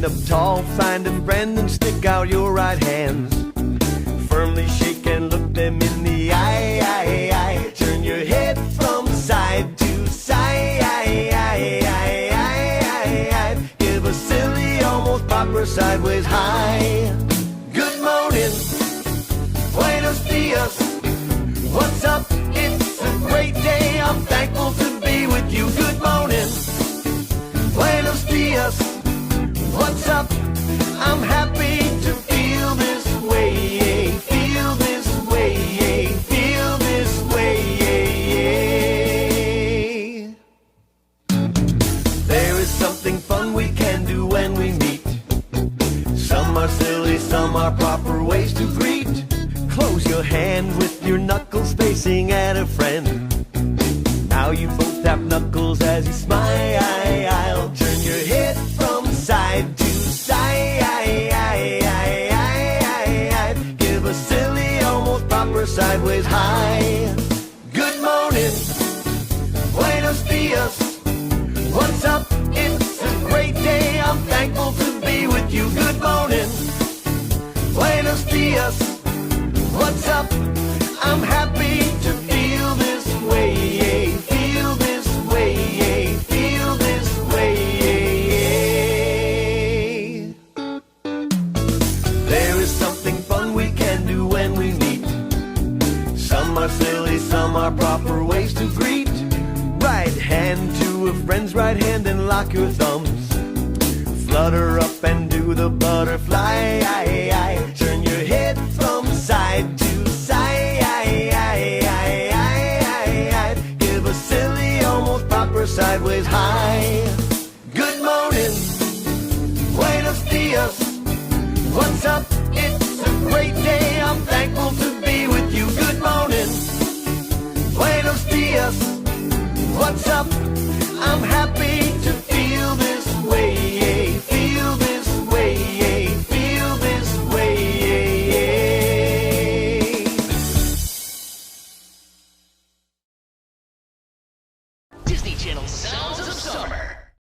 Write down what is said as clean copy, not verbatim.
Stand up tall, find a friend and stick out your right hands. Firmly shake and look them in the eye. Turn your head from side to side. Give a silly, almost proper sideways high. Good morning, buenos dias. What's up? It's a great day. I'm thankful to be with you. Good morning, buenos dias. What's up? I'm happy to feel this way. Feel this way. Feel this way. There is something fun we can do when we meet. Some are silly, some are proper ways to greet. Close your hand with your knuckles facing at a friend. Now you both have knuckles as you smile. Turn your head from side to side. Give a silly, almost proper sideways high. Good morning, buenos dias. What's up? It's a great day. I'm thankful to be with you. Good morning, buenos dias. What's up? I'm happy to feel this way. Feel this way. Feel this way. There is something fun we can do when we meet. Some are silly, some are proper ways to greet. Right hand to a friend's right hand and lock your thumbs. Flutter up and do the butterfly. Turn your head from side to side. Give a silly, almost proper sideways high. Good morning, buenos dias. What's up? It's a great day. I'm thankful to be with you. Good morning, buenos dias. What's up? I'm happy